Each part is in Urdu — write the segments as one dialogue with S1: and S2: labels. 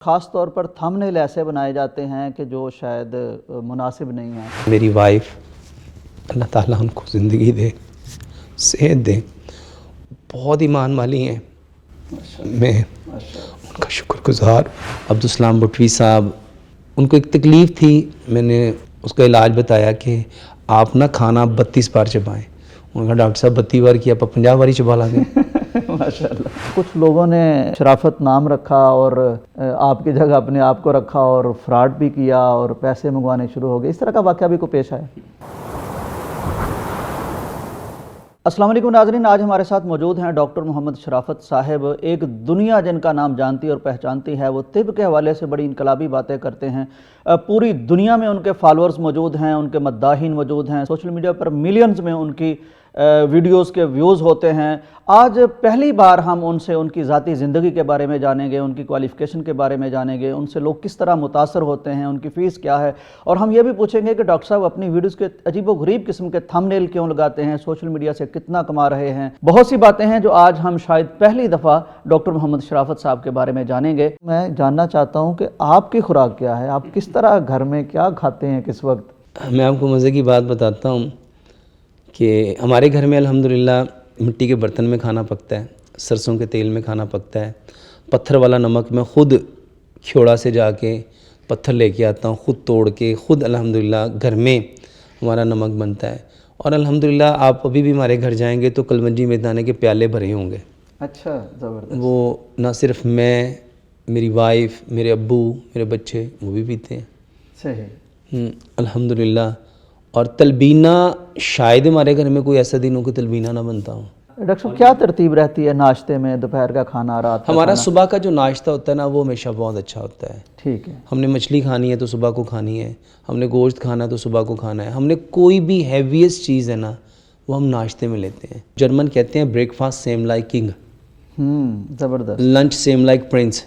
S1: خاص طور پر تھمبنیل ایسے بنائے جاتے ہیں کہ جو شاید مناسب نہیں ہیں۔
S2: میری وائف اللہ تعالیٰ ان کو زندگی دے، صحت دے، بہت ایمان والی ہیں، میں ان کا شکر گزار۔ عبدالسلام بٹوی صاحب، ان کو ایک تکلیف تھی، میں نے اس کا علاج بتایا کہ آپ نہ کھانا 32 بار چبائیں۔ انہوں نے کہا ڈاکٹر صاحب 32 بار کیا، آپ 50 بار چبا لیں گے۔
S1: ماشاءاللہ۔ کچھ لوگوں نے شرافت نام رکھا اور آپ کی جگہ اپنے آپ کو رکھا اور فراڈ بھی کیا اور پیسے منگوانے شروع ہو گئے، اس طرح کا واقعہ بھی کو پیش آیا؟ السلام علیکم ناظرین، آج ہمارے ساتھ موجود ہیں ڈاکٹر محمد شرافت صاحب۔ ایک دنیا جن کا نام جانتی اور پہچانتی ہے، وہ طب کے حوالے سے بڑی انقلابی باتیں کرتے ہیں۔ پوری دنیا میں ان کے فالورز موجود ہیں، ان کے مداحین موجود ہیں، سوشل میڈیا پر ملینز میں ان کی ویڈیوز کے ویوز ہوتے ہیں۔ آج پہلی بار ہم ان سے ان کی ذاتی زندگی کے بارے میں جانیں گے، ان کی کوالیفیکیشن کے بارے میں جانیں گے، ان سے لوگ کس طرح متاثر ہوتے ہیں، ان کی فیس کیا ہے، اور ہم یہ بھی پوچھیں گے کہ ڈاکٹر صاحب اپنی ویڈیوز کے عجیب و غریب قسم کے تھمبنیل کیوں لگاتے ہیں، سوشل میڈیا سے کتنا کما رہے ہیں۔ بہت سی باتیں ہیں جو آج ہم شاید پہلی دفعہ ڈاکٹر محمد شرافت صاحب کے بارے میں جانیں گے۔ میں جاننا چاہتا ہوں کہ آپ کی خوراک کیا ہے، آپ کس طرح گھر میں کیا کھاتے ہیں کس وقت؟
S2: میں آپ کو مزے کی بات بتاتا ہوں کہ ہمارے گھر میں الحمدللہ مٹی کے برتن میں کھانا پکتا ہے، سرسوں کے تیل میں کھانا پکتا ہے، پتھر والا نمک میں خود کھیوڑا سے جا کے پتھر لے کے آتا ہوں، خود توڑ کے، خود الحمدللہ گھر میں ہمارا نمک بنتا ہے۔ اور الحمدللہ آپ ابھی بھی ہمارے گھر جائیں گے تو کلونجی میدانے کے پیالے بھرے ہوں گے۔
S1: اچھا، زبردست۔
S2: وہ نہ صرف میں، میری وائف، میرے ابو، میرے بچے وہ بھی پیتے ہیں۔
S1: صحیح۔
S2: الحمدللہ۔ اور تلبینہ شاید ہمارے گھر میں کوئی ایسا دن ہو کہ تلبینہ نہ بنتا ہو۔
S1: ڈاکٹر صاحب کیا ترتیب رہتی ہے ناشتے میں، دوپہر کا کھانا، رات کا
S2: ہمارا
S1: کھانا؟
S2: صبح کا جو ناشتہ ہوتا ہے نا وہ ہمیشہ بہت اچھا ہوتا ہے۔
S1: ٹھیک ہے۔
S2: ہم نے مچھلی کھانی ہے تو صبح کو کھانی ہے، ہم نے گوشت کھانا ہے تو صبح کو کھانا ہے، ہم نے کوئی بھی ہیویسٹ چیز ہے نا وہ ہم ناشتے میں لیتے ہیں۔ جرمن کہتے ہیں break fast same like king,
S1: زبردست۔
S2: لنچ سیم لائک پرنس،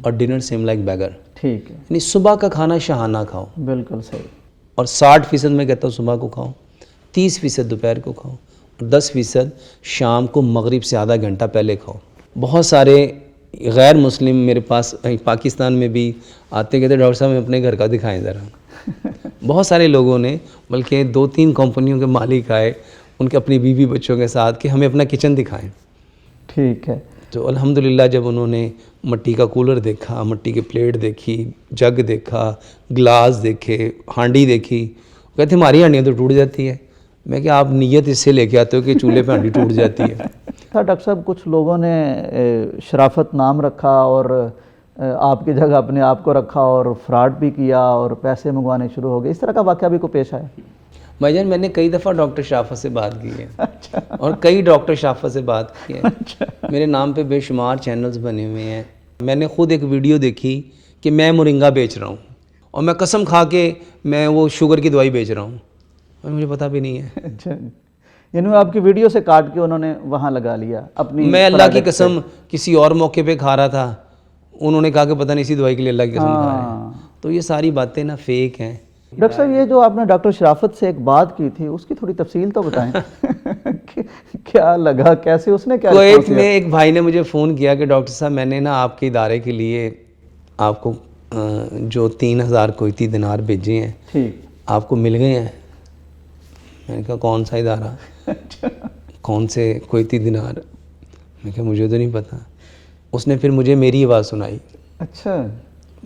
S2: اور ڈنر سیم لائک بیگر۔
S1: ٹھیک ہے،
S2: یعنی صبح کا کھانا شاہانہ کھاؤ،
S1: بالکل صحیح۔
S2: اور 60% میں کہتا ہوں صبح کو کھاؤ، 30% دوپہر کو کھاؤ، اور 10% شام کو مغرب سے آدھا گھنٹہ پہلے کھاؤ۔ بہت سارے غیر مسلم میرے پاس پاکستان میں بھی آتے کہتے ڈاکٹر صاحب ہمیں اپنے گھر کا دکھائیں ذرا۔ بہت سارے لوگوں نے، بلکہ 2-3 کمپنیوں کے مالک آئے ان کے اپنی بیوی بچوں کے ساتھ کہ ہمیں اپنا کچن دکھائیں۔
S1: ٹھیک ہے۔
S2: تو الحمدللہ جب انہوں نے مٹی کا کولر دیکھا، مٹی کی پلیٹ دیکھی، جگ دیکھا، گلاس دیکھے، ہانڈی دیکھی، کہتے ہماری ہانڈیاں تو ٹوٹ جاتی ہے۔ میں کہ آپ نیت اس سے لے کے آتے ہو کہ چولہے پہ ہانڈی ٹوٹ جاتی ہے۔
S1: ڈاکٹر صاحب کچھ لوگوں نے شرافت نام رکھا اور آپ کی جگہ اپنے آپ کو رکھا اور فراڈ بھی کیا اور پیسے منگوانے شروع ہو گئے، اس طرح کا واقعہ بھی کو پیش آیا؟
S2: بھائی جان میں نے کئی دفعہ ڈاکٹر شرافت سے بات کی ہے، اور کئی ڈاکٹر شرافت سے بات کی ہے۔ میرے نام پہ بے شمار چینلز بنے ہوئے ہیں۔ میں نے خود ایک ویڈیو دیکھی کہ میں مورنگا بیچ رہا ہوں، اور میں قسم کھا کے میں وہ شوگر کی دوائی بیچ رہا ہوں، اور مجھے پتہ بھی نہیں ہے۔
S1: اچھا، یعنی آپ کی ویڈیو سے کاٹ کے انہوں نے وہاں لگا لیا اپنی۔
S2: میں اللہ کی قسم کسی اور موقع پہ کھا رہا تھا، انہوں نے کہا کہ پتہ نہیں اسی دوائی کے لیے اللہ کی قسم کھا رہے ہیں۔ تو یہ ساری باتیں نا فیک ہیں۔
S1: ڈاکٹر صاحب یہ جو آپ نے ڈاکٹر شرافت سے ایک بات کی تھی اس کی تھوڑی تفصیل تو بتائیں۔ کیا لگا، کیسے، اس نے کیا؟
S2: کویت میں ایک بھائی نے مجھے فون کیا کہ ڈاکٹر صاحب میں نے نا آپ کے ادارے کے لیے آپ کو جو 3000 کویتی دینار بھیجے ہیں،
S1: ٹھیک،
S2: آپ کو مل گئے ہیں؟ میں نے کہا کون سا ادارہ، کون سے کویتی دینار؟ میں کہا مجھے تو نہیں پتہ۔ اس نے پھر مجھے میری آواز سنائی۔
S1: اچھا،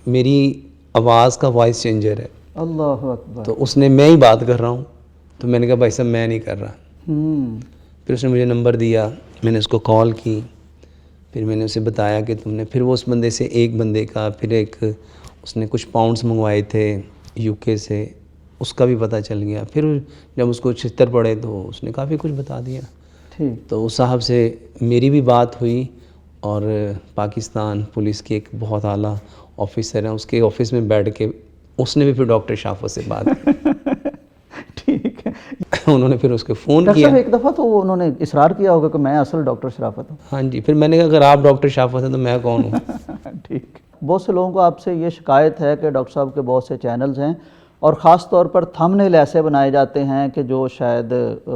S2: میری آواز کا وائس چینجر ہے،
S1: اللہ اکبر۔
S2: تو اس نے میں ہی بات کر رہا ہوں، تو میں نے کہا بھائی صاحب میں نہیں کر رہا۔ پھر اس نے مجھے نمبر دیا، میں نے اس کو کال کی، پھر میں نے اسے بتایا کہ تم نے، پھر وہ اس بندے سے ایک بندے کا، پھر ایک اس نے کچھ پاؤنڈز منگوائے تھے UK سے، اس کا بھی پتہ چل گیا۔ پھر جب اس کو 76 پڑے تو اس نے کافی کچھ بتا دیا۔
S1: ٹھیک،
S2: تو اس صاحب سے میری بھی بات ہوئی، اور پاکستان پولیس کے ایک بہت اعلیٰ آفیسر ہیں، اس کے آفس میں بیٹھ کے اس نے بھی پھر ڈاکٹر شرافت سے بات کی۔
S1: ٹھیک ہے۔
S2: انہوں نے پھر اس کو فون
S1: ڈاکٹر
S2: کیا۔
S1: صاحب ایک دفعہ تو انہوں نے اصرار کیا ہوگا کہ میں اصل ڈاکٹر شرافت ہوں۔
S2: ہاں جی، پھر میں نے کہا اگر آپ ڈاکٹر شرافت ہیں تو میں کون ہوں؟
S1: ٹھیک۔ بہت سے لوگوں کو آپ سے یہ شکایت ہے کہ ڈاکٹر صاحب کے بہت سے چینلز ہیں اور خاص طور پر تھمبنیل ایسے بنائے جاتے ہیں کہ جو شاید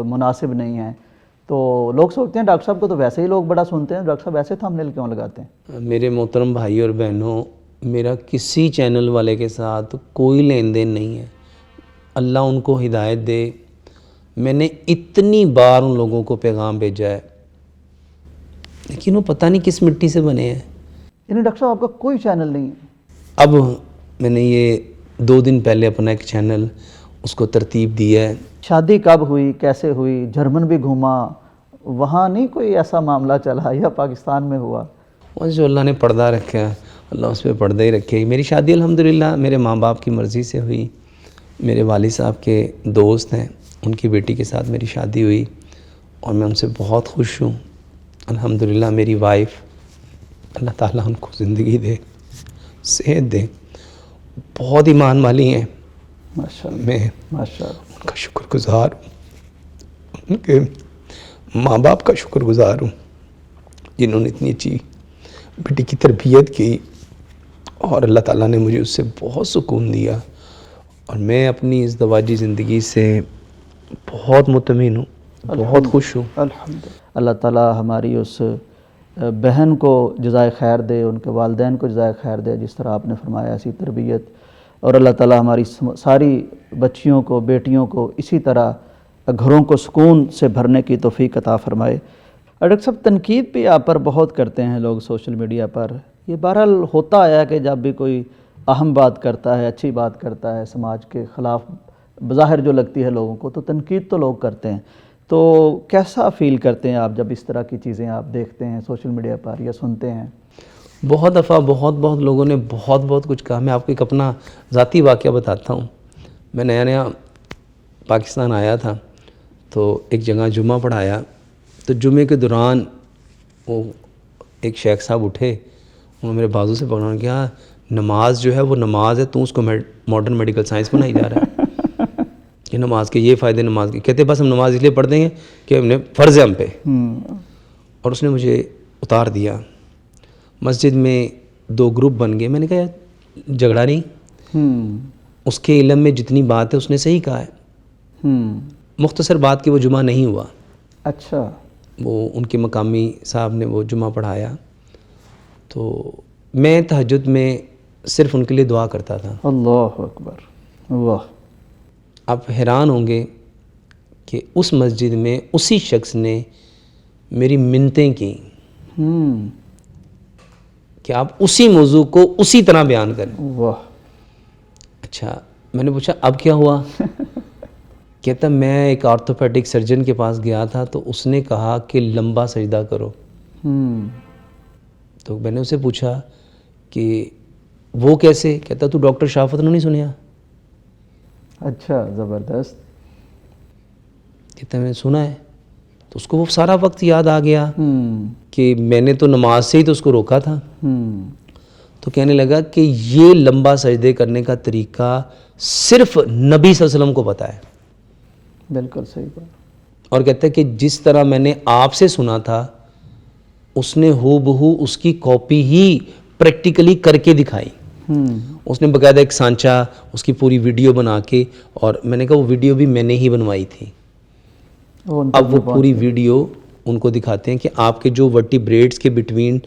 S1: مناسب نہیں ہیں، تو لوگ سوچتے ہیں ڈاکٹر صاحب کو تو ویسے ہی لوگ بڑا سنتے ہیں، ڈاکٹر صاحب ایسے تھمبنیل کیوں لگاتے ہیں؟
S2: میرے محترم بھائی اور بہنوں، میرا کسی چینل والے کے ساتھ کوئی لین دین نہیں ہے. اللہ ان کو ہدایت دے. میں نے اتنی بار ان لوگوں کو پیغام بھیجا ہے لیکن وہ پتہ نہیں کس مٹی سے بنے ہیں.
S1: یعنی ڈاکٹر صاحب آپ کا کوئی چینل نہیں ہے؟
S2: اب میں نے یہ 2 دن پہلے اپنا ایک چینل اس کو ترتیب دی ہے.
S1: شادی کب ہوئی، کیسے ہوئی؟ جرمن بھی گھوما، وہاں نہیں کوئی ایسا معاملہ چلا یا پاکستان میں ہوا؟
S2: اور جو اللہ نے پردہ رکھا ہے اللہ اس پہ پردہ ہی رکھے. میری شادی الحمدللہ میرے ماں باپ کی مرضی سے ہوئی. میرے والد صاحب کے دوست ہیں ان کی بیٹی کے ساتھ میری شادی ہوئی اور میں ان سے بہت خوش ہوں. الحمدللہ میری وائف اللہ تعالیٰ ان کو زندگی دے، صحت دے، بہت ایمان والی ہیں.
S1: ماشاءاللہ
S2: میں
S1: ماشاءاللہ.
S2: ان کا شکر گزار ہوں، ان کے ماں باپ کا شکر گزار ہوں جنہوں نے اتنی اچھی بیٹی کی تربیت کی اور اللہ تعالیٰ نے مجھے اس سے بہت سکون دیا اور میں اپنی اس زواجی زندگی سے بہت مطمئن ہوں، بہت خوش ہوں.
S1: الحمدللہ. اللہ تعالیٰ ہماری اس بہن کو جزائے خیر دے، ان کے والدین کو جزائے خیر دے جس طرح آپ نے فرمایا ایسی تربیت، اور اللہ تعالیٰ ہماری ساری بچیوں کو، بیٹیوں کو اسی طرح گھروں کو سکون سے بھرنے کی توفیق عطا فرمائے. ڈاکٹر صاحب تنقید بھی آپ پر بہت کرتے ہیں لوگ سوشل میڈیا پر. یہ بہرحال ہوتا آیا کہ جب بھی کوئی اہم بات کرتا ہے، اچھی بات کرتا ہے، سماج کے خلاف بظاہر جو لگتی ہے لوگوں کو، تو تنقید تو لوگ کرتے ہیں. تو کیسا فیل کرتے ہیں آپ جب اس طرح کی چیزیں آپ دیکھتے ہیں سوشل میڈیا پر یا سنتے ہیں؟
S2: بہت دفعہ بہت لوگوں نے بہت کچھ کہا. میں آپ کو ایک اپنا ذاتی واقعہ بتاتا ہوں. میں نیا پاکستان آیا تھا تو ایک جگہ جمعہ پڑھایا تو جمعے کے دوران وہ ایک شیخ صاحب اٹھے، انہوں نے میرے بازو سے پکڑا کہ ہاں نماز جو ہے وہ نماز ہے، تو اس کو ماڈرن میڈیکل سائنس بنائی جا رہا ہے کہ نماز کے یہ فائدے، نماز کے کہتے بس ہم نماز اس لیے پڑھ دیں گے کہ ہم نے فرض ہے ہم پہ. اور اس نے مجھے اتار دیا. مسجد میں 2 گروپ بن گئے. میں نے کہا جھگڑا نہیں، اس کے علم میں جتنی بات ہے اس نے صحیح کہا ہے. مختصر بات کہ وہ جمعہ نہیں ہوا.
S1: اچھا.
S2: وہ ان کے مقامی صاحب نے وہ جمعہ پڑھایا تو میں تہجد میں صرف ان کے لیے دعا کرتا تھا.
S1: اللہ اکبر. واہ.
S2: آپ حیران ہوں گے کہ اس مسجد میں اسی شخص نے میری منتیں کی کہ آپ اسی موضوع کو اسی طرح بیان کریں.
S1: واہ.
S2: اچھا. میں نے پوچھا اب کیا ہوا؟ کہتا میں ایک آرتھوپیڈک سرجن کے پاس گیا تھا تو اس نے کہا کہ لمبا سجدہ کرو. تو میں نے اسے پوچھا کہ وہ کیسے؟ کہتا تو ڈاکٹر شافت نے نہیں سنیا؟
S1: اچھا زبردست.
S2: کہتا میں نے سنا ہے. تو اس کو وہ سارا وقت یاد آ گیا کہ میں نے تو نماز سے ہی تو اس کو روکا تھا. تو کہنے لگا کہ یہ لمبا سجدے کرنے کا طریقہ صرف نبی صلی اللہ علیہ وسلم کو پتہ ہے.
S1: بالکل صحیح بات.
S2: اور کہتا ہے کہ جس طرح میں نے آپ سے سنا تھا اس نے ہو بہو اس کی کاپی ہی پریکٹیکلی کر کے دکھائی. اس نے باقاعدہ ایک سانچہ اس کی پوری ویڈیو بنا کے، اور میں نے کہا وہ ویڈیو بھی میں نے ہی بنوائی تھی. اب وہ پوری ویڈیو ان کو دکھاتے ہیں کہ آپ کے جو ورٹیبریٹس کے بٹوین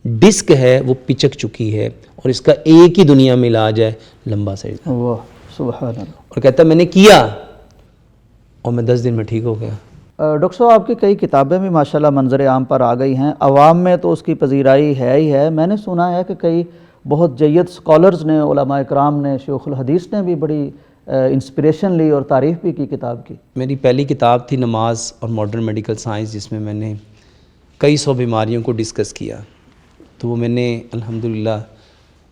S2: ڈسک ہے وہ پچک چکی ہے اور اس کا ایک ہی دنیا میں علاج ہے لمبا سجدہ.
S1: واہ سبحان اللہ.
S2: اور کہتا میں نے کیا اور میں 10 دن میں ٹھیک ہو گیا.
S1: ڈاکٹر صاحب آپ کی کئی کتابیں بھی ماشاءاللہ منظر عام پر آ گئی ہیں، عوام میں تو اس کی پذیرائی ہے ہی ہے. میں نے سنا ہے کہ کئی بہت جید سکالرز نے، علماء اکرام نے، شیوخ الحدیث نے بھی بڑی انسپریشن لی اور تعریف بھی کی کتاب کی. میری
S2: پہلی کتاب تھی نماز اور ماڈرن میڈیکل سائنس، جس میں نے کئی 100 بیماریوں کو ڈسکس کیا. تو وہ میں نے الحمدللہ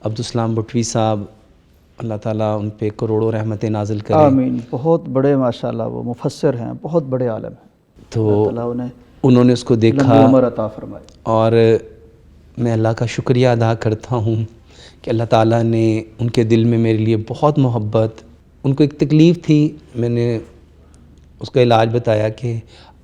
S2: عبدالسلام بٹوی صاحب اللہ تعالیٰ ان پہ کروڑوں رحمتیں نازل کرے.
S1: آمین. بہت بڑے ماشاءاللہ وہ مفسر ہیں، بہت بڑے عالم ہیں.
S2: تو
S1: اللہ تعالیٰ
S2: انہوں نے اس کو دیکھا
S1: لمبی عمر عطا فرمائے.
S2: اور میں اللہ کا شکریہ ادا کرتا ہوں کہ اللہ تعالیٰ نے ان کے دل میں میرے لیے بہت محبت. ان کو ایک تکلیف تھی، میں نے اس کا علاج بتایا کہ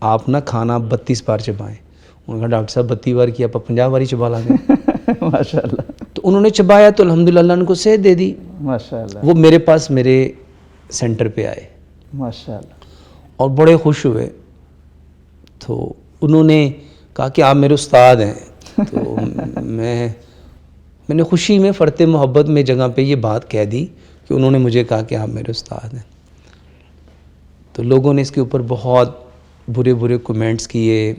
S2: آپ نہ کھانا 32 بار چبائیں. انہوں نے کہا ڈاکٹر صاحب 32 بار کیا، آپ 50 بار ہی چبا لیں گے.
S1: ماشاءاللہ.
S2: تو انہوں نے چبایا تو الحمدللہ اللہ نے ان کو صحت دے دی.
S1: ماشاءاللہ.
S2: وہ میرے پاس میرے سینٹر پہ آئے
S1: ماشاءاللہ.
S2: اور بڑے خوش ہوئے. تو انہوں نے کہا کہ آپ میرے استاد ہیں. تو میں میں نے خوشی میں فرط محبت میں جگہ پہ یہ بات کہہ دی کہ انہوں نے مجھے کہا کہ آپ میرے استاد ہیں. تو لوگوں نے اس کے اوپر بہت برے برے کومنٹس کیے.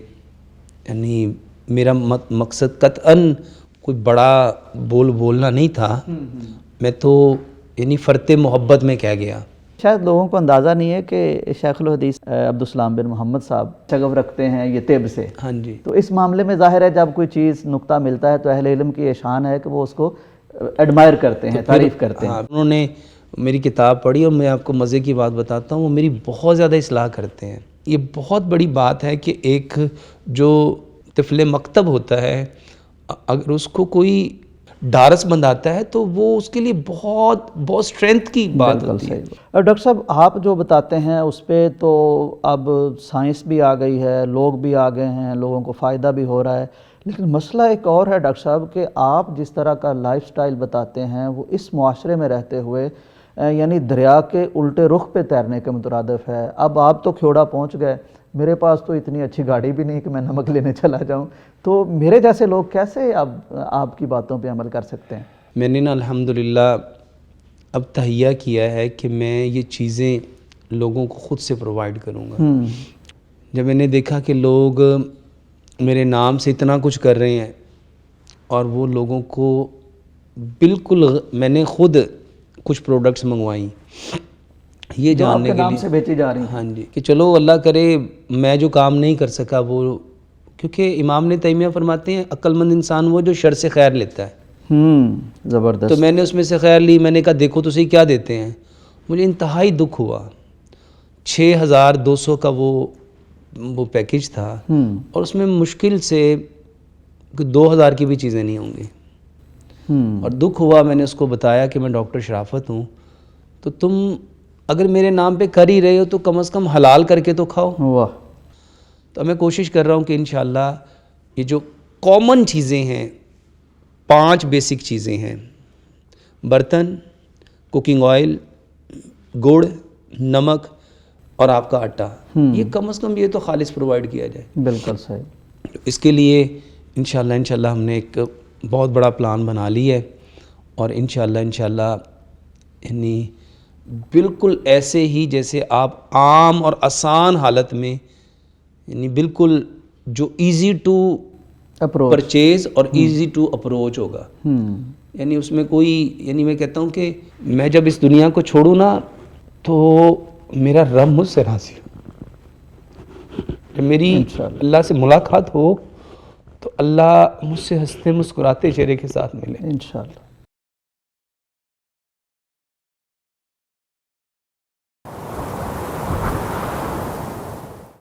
S2: یعنی میرا مقصد قطعاً کوئی بڑا بولنا نہیں تھا. میں تو یعنی فرط محبت میں کہہ گیا.
S1: شاید لوگوں کو اندازہ نہیں ہے کہ شیخ الحدیث عبدالسلام بن محمد صاحب شغف رکھتے ہیں یہ طب سے.
S2: ہاں جی.
S1: تو اس معاملے میں ظاہر ہے جب کوئی چیز نقطہ ملتا ہے تو اہل علم کی یہ شان ہے کہ وہ اس کو ایڈمائر کرتے ہیں, تعریف کرتے ہیں.
S2: انہوں نے میری کتاب پڑھی اور میں آپ کو مزے کی بات بتاتا ہوں, وہ میری بہت زیادہ اصلاح کرتے ہیں. یہ بہت بڑی بات ہے کہ ایک جو طفل مکتب ہوتا ہے اگر اس کو کوئی ڈارس بندھاتا ہے تو وہ اس کے لیے بہت بہت اسٹرینتھ کی بات ہوتی ہے.
S1: ڈاکٹر صاحب آپ جو بتاتے ہیں اس پہ تو اب سائنس بھی آ گئی ہے, لوگ بھی آ گئے ہیں, لوگوں کو فائدہ بھی ہو رہا ہے, لیکن مسئلہ ایک اور ہے ڈاکٹر صاحب کہ آپ جس طرح کا لائف سٹائل بتاتے ہیں وہ اس معاشرے میں رہتے ہوئے یعنی دریا کے الٹے رخ پہ تیرنے کے مترادف ہے. اب آپ تو کھیوڑا پہنچ گئے, میرے پاس تو اتنی اچھی گاڑی بھی نہیں کہ میں نمک لینے چلا جاؤں, تو میرے جیسے لوگ کیسے اب آپ کی باتوں پہ عمل کر سکتے ہیں؟
S2: میں نے نا الحمدللہ اب تہیہ کیا ہے کہ میں یہ چیزیں لوگوں کو خود سے پرووائڈ کروں گا. جب میں نے دیکھا کہ لوگ میرے نام سے اتنا کچھ کر رہے ہیں اور وہ لوگوں کو بالکل, میں نے خود کچھ پروڈکٹس منگوائیں یہ جاننے کے
S1: نام سے بیچی جا رہی ہیں.
S2: ہاں جی, کہ چلو اللہ کرے میں جو کام نہیں کر سکا وہ, کیونکہ امام نے تیمیہ فرماتے ہیں عقل مند انسان وہ جو شر سے خیر لیتا ہے.
S1: زبردست.
S2: تو میں نے اس میں سے خیر لی. میں نے کہا دیکھو تو صحیح کیا دیتے ہیں. مجھے انتہائی دکھ ہوا. 6200 کا وہ پیکج تھا اور اس میں مشکل سے 2000 کی بھی چیزیں نہیں ہوں گی. اور دکھ ہوا, میں نے اس کو بتایا کہ میں ڈاکٹر شرافت ہوں, تو تم اگر میرے نام پہ کر ہی رہے ہو تو کم از کم حلال کر کے تو کھاؤ.
S1: واہ.
S2: تو میں کوشش کر رہا ہوں کہ انشاءاللہ یہ جو کامن چیزیں ہیں 5 بیسک چیزیں ہیں, برتن, کوکنگ آئل, گڑ, نمک اور آپ کا آٹا, یہ کم از کم یہ تو خالص پرووائڈ کیا جائے.
S1: بالکل صحیح.
S2: اس کے لیے انشاءاللہ ہم نے ایک بہت بڑا پلان بنا لی ہے اور انشاءاللہ یعنی بالکل ایسے ہی جیسے آپ عام اور آسان حالت میں یعنی بالکل جو ایزی ٹو پرچیز اور ایزی ٹو اپروچ ہوگا. یعنی اس میں کوئی, یعنی میں کہتا ہوں کہ میں جب اس دنیا کو چھوڑوں نا تو میرا رب مجھ سے راضی ہو, جب میری اللہ سے ملاقات ہو تو اللہ مجھ سے ہنستے مسکراتے چہرے کے ساتھ ملے.
S1: انشاءاللہ.